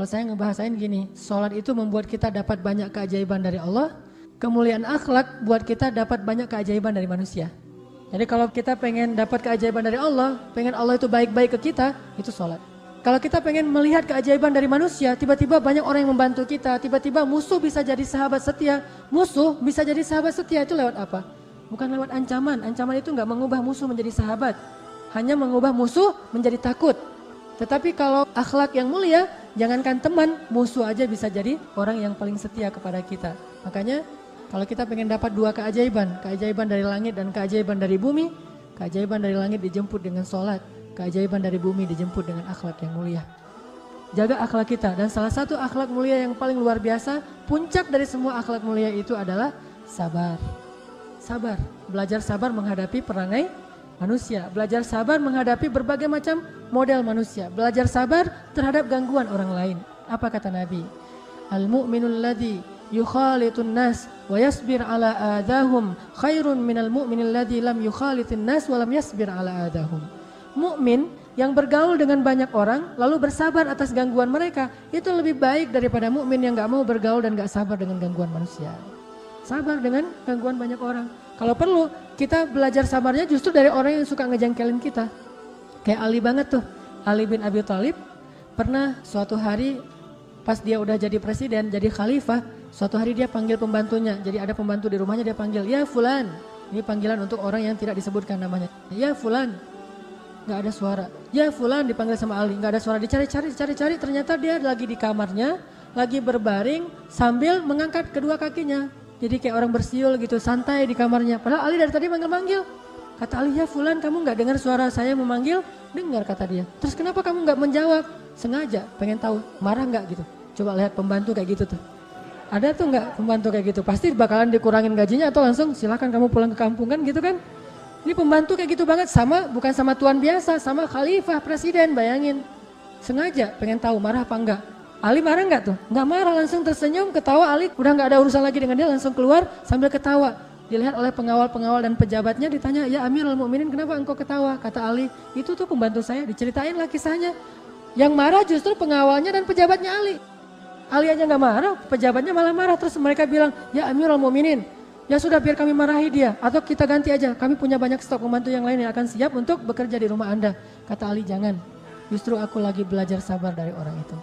Kalau saya ngebahasain gini, sholat itu membuat kita dapat banyak keajaiban dari Allah, kemuliaan akhlak buat kita dapat banyak keajaiban dari manusia. Jadi kalau kita pengen dapat keajaiban dari Allah, pengen Allah itu baik-baik ke kita, itu sholat. Kalau kita pengen melihat keajaiban dari manusia, tiba-tiba banyak orang yang membantu kita, tiba-tiba musuh bisa jadi sahabat setia. Musuh bisa jadi sahabat setia itu lewat apa? Bukan lewat ancaman. Ancaman itu nggak mengubah musuh menjadi sahabat, hanya mengubah musuh menjadi takut. Tetapi kalau akhlak yang mulia, jangankan teman, musuh aja bisa jadi orang yang paling setia kepada kita. Makanya kalau kita pengen dapat dua keajaiban, keajaiban dari langit dan keajaiban dari bumi, keajaiban dari langit dijemput dengan sholat, keajaiban dari bumi dijemput dengan akhlak yang mulia. Jaga akhlak kita, dan salah satu akhlak mulia yang paling luar biasa, puncak dari semua akhlak mulia itu adalah sabar. Sabar, belajar sabar menghadapi perangai manusia, belajar sabar menghadapi berbagai macam model manusia, belajar sabar terhadap gangguan orang lain. Apa kata Nabi? Al-mu'minul ladzi yukhalitun nas wa yasbir ala adahum khairun minal mu'minil ladzi lam yukhalitin nas wa lam yasbir ala adahum. Mukmin yang bergaul dengan banyak orang lalu bersabar atas gangguan mereka itu lebih baik daripada mukmin yang gak mau bergaul dan gak sabar dengan gangguan manusia. Sabar dengan gangguan banyak orang. Kalau perlu kita belajar sabarnya justru dari orang yang suka ngejengkelin kita. Kayak Ali banget tuh, Ali bin Abi Thalib pernah suatu hari pas dia udah jadi presiden, jadi khalifah, suatu hari dia panggil pembantunya. Jadi ada pembantu di rumahnya, dia panggil, ya fulan. Ini panggilan untuk orang yang tidak disebutkan namanya. Ya fulan, gak ada suara. Ya fulan dipanggil sama Ali, gak ada suara. Dicari-cari, ternyata dia lagi di kamarnya, lagi berbaring sambil mengangkat kedua kakinya. Jadi kayak orang bersiul gitu, santai di kamarnya. Padahal Ali dari tadi manggil-manggil. Kata Ali, ya fulan kamu gak dengar suara saya memanggil? Dengar kata dia. Terus kenapa kamu gak menjawab? Sengaja, pengen tahu, marah gak gitu? Coba lihat pembantu kayak gitu tuh. Ada tuh gak pembantu kayak gitu? Pasti bakalan dikurangin gajinya atau langsung silakan kamu pulang ke kampung kan gitu kan? Ini pembantu kayak gitu banget, sama bukan sama tuan biasa, sama khalifah, presiden, bayangin. Sengaja pengen tahu marah apa enggak. Ali marah enggak tuh? Enggak marah, langsung tersenyum, ketawa. Ali udah enggak ada urusan lagi dengan dia, langsung keluar sambil ketawa. Dilihat oleh pengawal-pengawal dan pejabatnya, ditanya, ya Amirul Mukminin kenapa engkau ketawa? Kata Ali, itu tuh pembantu saya, diceritain lah kisahnya. Yang marah justru pengawalnya dan pejabatnya Ali. Ali aja enggak marah, pejabatnya malah marah. Terus mereka bilang, ya Amirul Mukminin, ya sudah biar kami marahi dia, atau kita ganti aja, kami punya banyak stok pembantu yang lain yang akan siap untuk bekerja di rumah Anda. Kata Ali, jangan, justru aku lagi belajar sabar dari orang itu.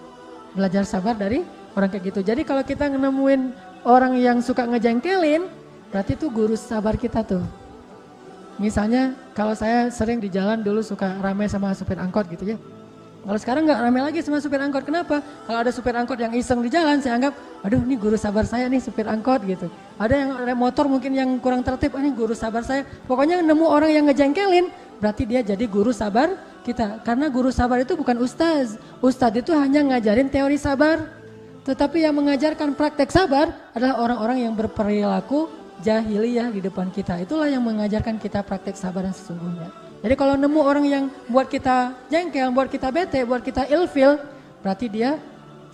Belajar sabar dari orang kayak gitu. Jadi kalau kita nemuin orang yang suka ngejengkelin, berarti itu guru sabar kita tuh. Misalnya kalau saya sering di jalan dulu suka rame sama supir angkot gitu ya. Kalau sekarang nggak rame lagi sama supir angkot, kenapa? Kalau ada supir angkot yang iseng di jalan, saya anggap, aduh ini guru sabar saya nih supir angkot gitu. Ada yang motor mungkin yang kurang tertib, ini guru sabar saya. Pokoknya nemu orang yang ngejengkelin, berarti dia jadi guru sabar kita. Karena guru sabar itu bukan ustaz. Ustaz itu hanya ngajarin teori sabar. Tetapi yang mengajarkan praktek sabar adalah orang-orang yang berperilaku jahiliyah di depan kita. Itulah yang mengajarkan kita praktek sabar yang sesungguhnya. Jadi kalau nemu orang yang buat kita jengkel, buat kita bete, buat kita ilfil, berarti dia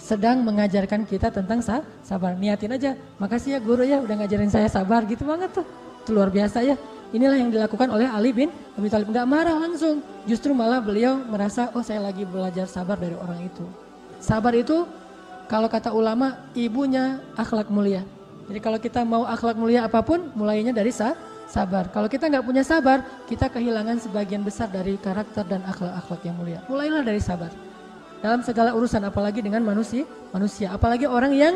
sedang mengajarkan kita tentang sabar. Niatin aja, makasih ya guru ya udah ngajarin saya sabar, gitu banget tuh. Itu luar biasa ya. Inilah yang dilakukan oleh Ali bin Abi Thalib. Gak marah langsung, justru malah beliau merasa, oh saya lagi belajar sabar dari orang itu. Sabar itu kalau kata ulama ibunya akhlak mulia. Jadi kalau kita mau akhlak mulia apapun, mulainya dari sabar. Kalau kita nggak punya sabar, kita kehilangan sebagian besar dari karakter dan akhlak-akhlak yang mulia. Mulailah dari sabar. Dalam segala urusan, apalagi dengan manusia. Apalagi orang yang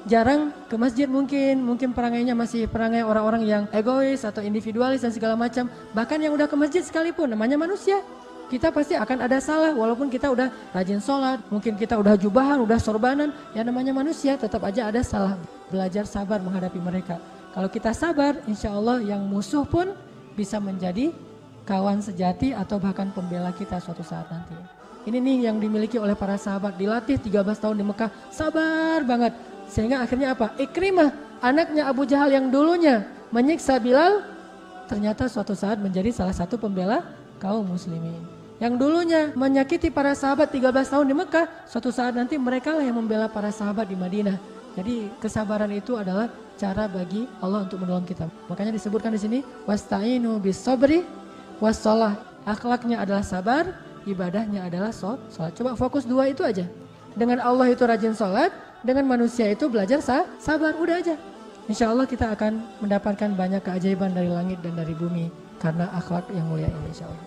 jarang ke masjid mungkin perangainya masih perangai orang-orang yang egois atau individualis dan segala macam. Bahkan yang udah ke masjid sekalipun, namanya manusia. Kita pasti akan ada salah, walaupun kita udah rajin sholat, mungkin kita udah jubahan, udah sorbanan, yang namanya manusia tetap aja ada salah. Belajar sabar menghadapi mereka. Kalau kita sabar, insya Allah yang musuh pun bisa menjadi kawan sejati atau bahkan pembela kita suatu saat nanti. Ini nih yang dimiliki oleh para sahabat, dilatih 13 tahun di Mekah, sabar banget. Sehingga akhirnya apa? Ikrimah, anaknya Abu Jahal yang dulunya menyiksa Bilal, ternyata suatu saat menjadi salah satu pembela kaum muslimin. Yang dulunya menyakiti para sahabat 13 tahun di Mekah, suatu saat nanti mereka lah yang membela para sahabat di Madinah. Jadi kesabaran itu adalah cara bagi Allah untuk menolong kita. Makanya disebutkan di sini wasta'inu bis-sabri was-shalah. Akhlaknya adalah sabar, ibadahnya adalah sholat. Coba fokus dua itu aja. Dengan Allah itu rajin sholat, dengan manusia itu belajar sabar, udah aja. Insya Allah kita akan mendapatkan banyak keajaiban dari langit dan dari bumi karena akhlak yang mulia ini insya Allah.